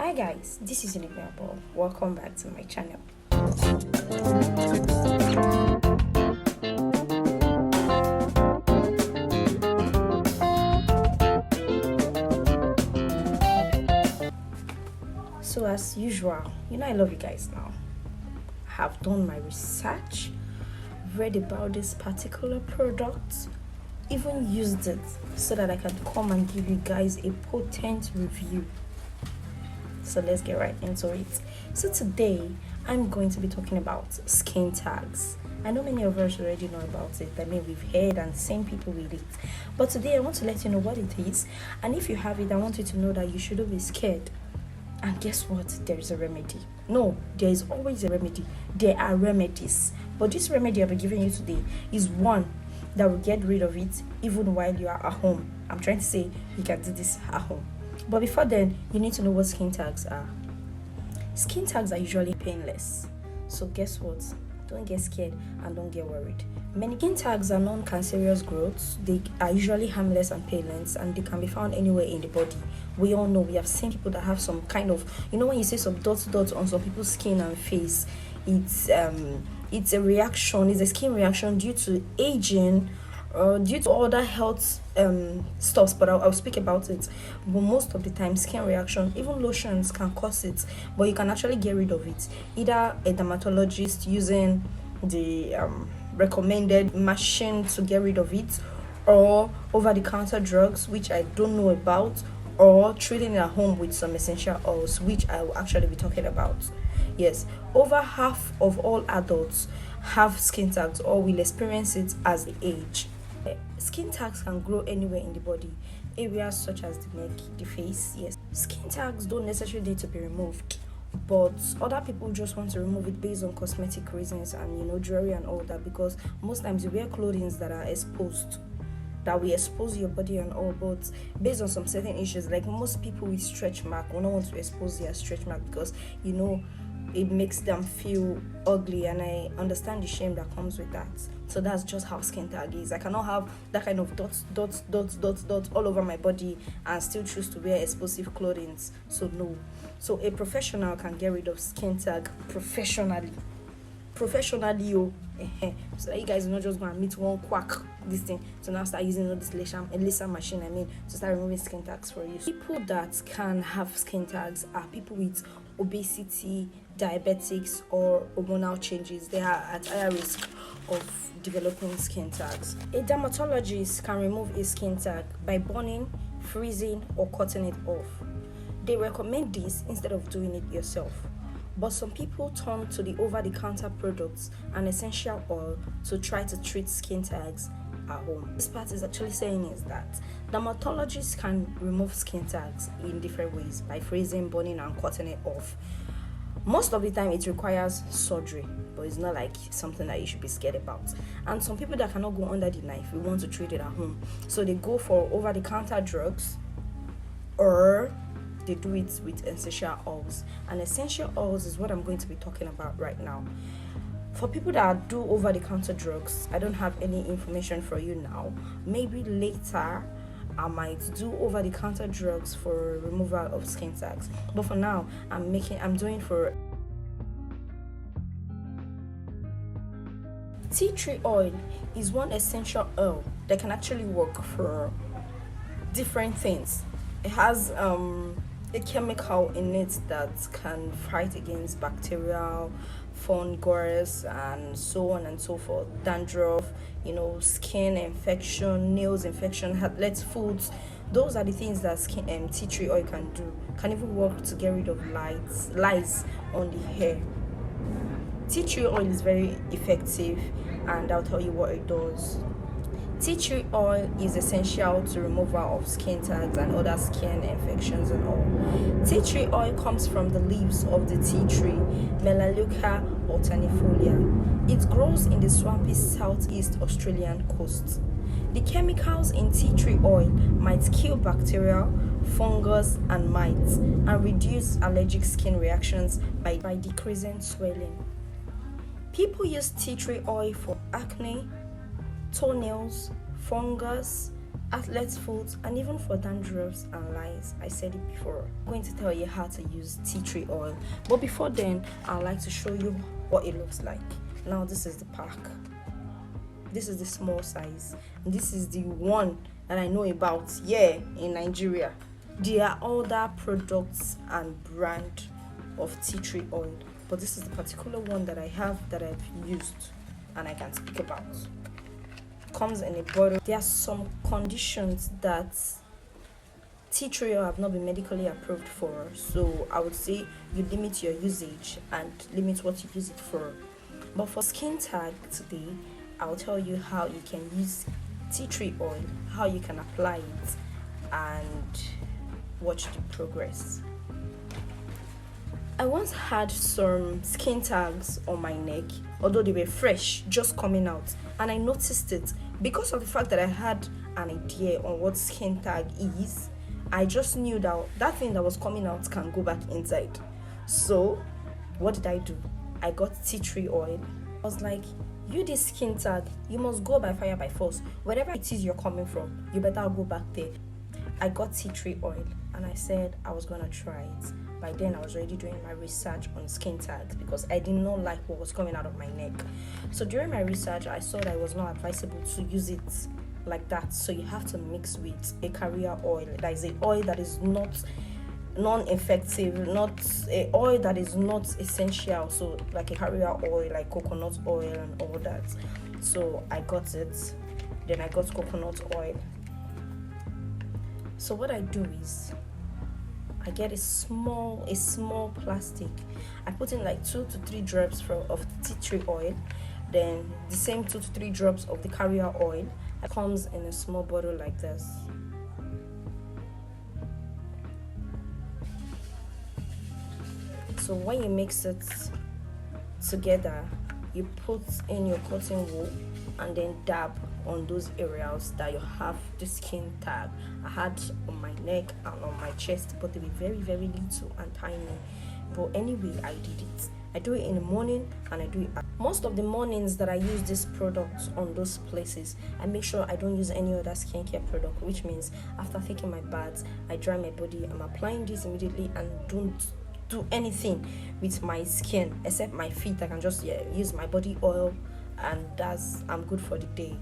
Hi guys, this is Unique. Welcome back to my channel. So as usual, I love you guys now. I have done my research, read about this particular product, even used it so that I can come and give you guys a potent review. So let's get right into it. So today I'm going to be talking about skin tags. I know many of us already know about it. I mean, we've heard and seen people with it. But today I want to let you know what it is. And if you have it, I want you to know that you shouldn't be scared. And guess what? There is a remedy. No, there is always a remedy. There are remedies. But this remedy I'll be giving you today is one that will get rid of it even while you are at home. I'm trying to say you can do this at home. But before then, you need to know what skin tags are. Skin tags are usually painless. So guess what? Don't get scared and don't get worried. Many skin tags are non-cancerous growths. They are usually harmless and painless, and they can be found anywhere in the body. We all know, we have seen people that have some kind of, when you see some dots on some people's skin and face, it's a reaction, it's a skin reaction due to aging or due to other health stuffs, but I'll speak about it. But most of the time, skin reaction, even lotions can cause it, but you can actually get rid of it. Either a dermatologist using the recommended machine to get rid of it, or over-the-counter drugs, which I don't know about, or treating it at home with some essential oils, which I will actually be talking about. Yes, over half of all adults have skin tags or will experience it as they age. Skin tags can grow anywhere in the body, areas such as the neck, the face. Yes, skin tags don't necessarily need to be removed, but other people just want to remove it based on cosmetic reasons and jewelry and all that, because most times you wear clothing that are exposed, that will expose your body and all. But based on some certain issues, like most people with stretch mark will not want to expose their stretch mark because it makes them feel ugly, and I understand the shame that comes with that. So that's just how skin tag is. I cannot have that kind of dots all over my body and still choose to wear exposed clothing. So no. So a professional can get rid of skin tag professionally, so that you guys are not just going to meet one quack this thing to now start using this laser machine to start removing skin tags for you. People that can have skin tags are people with obesity, diabetics, or hormonal changes. They are at higher risk of developing skin tags. A dermatologist can remove a skin tag by burning, freezing, or cutting it off. They recommend this instead of doing it yourself. But some people turn to the over-the-counter products and essential oil to try to treat skin tags at home. This part is actually saying is that dermatologists can remove skin tags in different ways by freezing, burning, and cutting it off. Most of the time it requires surgery, but it's not like something that you should be scared about. And some people that cannot go under the knife, we want to treat it at home, so they go for over-the-counter drugs, or they do it with essential oils. And essential oils is what I'm going to be talking about right now. For people that do over-the-counter drugs, I don't have any information for you now. Maybe later I might do over-the-counter drugs for removal of skin tags. But for now, I'm doing for tea tree oil is one essential oil that can actually work for different things. It has a chemical in it that can fight against bacterial, fungus, and so on and so forth, dandruff, skin infection, nails infection, heartless foods. Those are the things that tea tree oil can do. Can even work to get rid of lice on the hair. Tea tree oil is very effective, and I'll tell you what it does. Tea tree oil is essential to removal of skin tags and other skin infections and all. Tea tree oil comes from the leaves of the tea tree, Melaleuca alternifolium. It grows in the swampy southeast Australian coast. The chemicals in tea tree oil might kill bacteria, fungus, and mites, and reduce allergic skin reactions by decreasing swelling. People use tea tree oil for acne, toenails, fungus, athlete's foot, and even for dandruffs and lines. I said it before. I'm going to tell you how to use tea tree oil, but before then I'd like to show you what it looks like. Now this is the pack. This is the small size, and this is the one that I know about here in Nigeria. There are other products and brand of tea tree oil, but this is the particular one that I have, that I've used and I can speak about. Comes in a bottle. There are some conditions that tea tree oil have not been medically approved for, so I would say you limit your usage and limit what you use it for. But for skin tag today, I'll tell you how you can use tea tree oil, how you can apply it, and watch the progress. I once had some skin tags on my neck, although they were fresh, just coming out, and I noticed it because of the fact that I had an idea on what skin tag is. I just knew that that thing that was coming out can go back inside. So what did I do? I got tea tree oil. I was like, you this skin tag, you must go by fire by force. Wherever it is you're coming from, you better go back there. I got tea tree oil and I said I was gonna try it. By then I was already doing my research on skin tags because I did not like what was coming out of my neck. So during my research, I saw that it was not advisable to use it like that. So you have to mix with a carrier oil. That is an oil that is not non-effective, not a oil that is not essential, so like a carrier oil like coconut oil and all that. So I got it. Then I got coconut oil. So what I do is I get a small plastic. I put in like 2 to 3 drops of tea tree oil, then the same 2 to 3 drops of the carrier oil. It comes in a small bottle like this. So when you mix it together, you put in your cotton wool and then dab on those areas that you have the skin tag. I had on my neck and on my chest, but they were very, very little and tiny. But anyway, I did it. I do it in the morning and I do it most of the mornings that I use this product on those places. I make sure I don't use any other skincare product, which means after taking my bath, I dry my body. I'm applying this immediately and don't do anything with my skin except my feet. I can just use my body oil and I'm good for the day.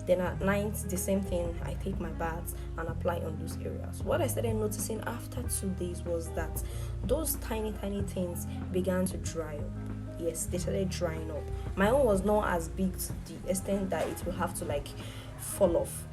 Then at night, the same thing, I take my bath and apply on those areas. What I started noticing after 2 days was that those tiny things began to dry up. Yes, they started drying up. My own was not as big to the extent that it will have to like fall off.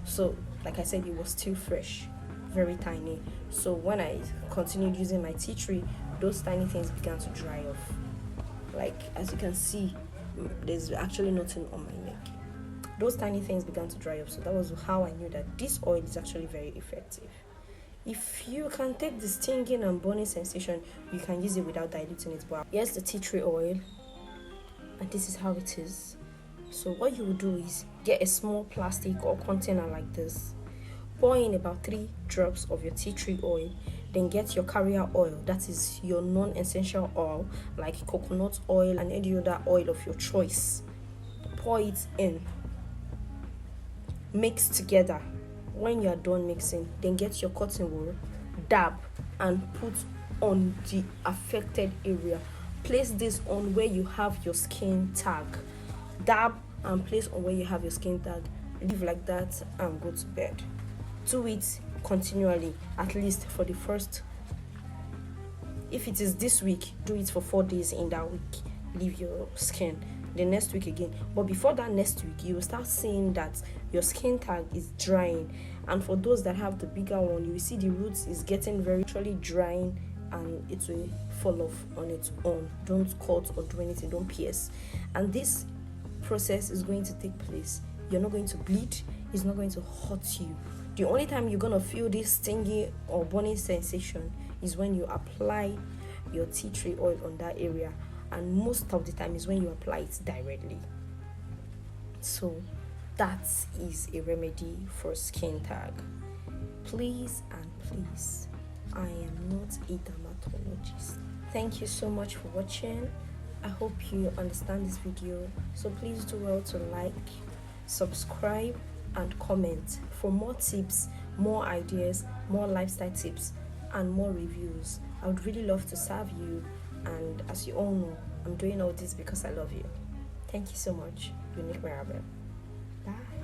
So like I said, it was still fresh, very tiny. So when I continued using my tea tree, those tiny things began to dry off. Like as you can see, there's actually nothing on my neck. Those tiny things began to dry up. So that was how I knew that this oil is actually very effective. If you can take the stinging and burning sensation, you can use it without diluting it. But here's the tea tree oil, and this is how it is. So what you will do is get a small plastic or container like this, pour in about 3 drops of your tea tree oil, then get your carrier oil, that is your non-essential oil like coconut oil and any other oil of your choice. Pour it in, mix together. When you are done mixing, then get your cotton wool, dab and put on the affected area. Place this on where you have your skin tag. Dab and place on where you have your skin tag. Leave like that and go to bed. Do it continually, at least for the first, if it is this week, do it for 4 days in that week. Leave your skin. The next week again. But before that next week, you will start seeing that your skin tag is drying. And for those that have the bigger one, you will see the roots is getting very truly drying and it will fall off on its own. Don't cut or do anything, don't pierce. And this process is going to take place. You're not going to bleed, it's not going to hurt you. The only time you're going to feel this stinging or burning sensation is when you apply your tea tree oil on that area. And most of the time is when you apply it directly. So that is a remedy for skin tag. Please and please, I am not a dermatologist. Thank you so much for watching. I hope you understand this video. So please do well to like, subscribe, and comment for more tips, more ideas, more lifestyle tips, and more reviews. I would really love to serve you, and as you all know, I'm doing all this because I love you. Thank you so much. Unique Mirabel. Bye.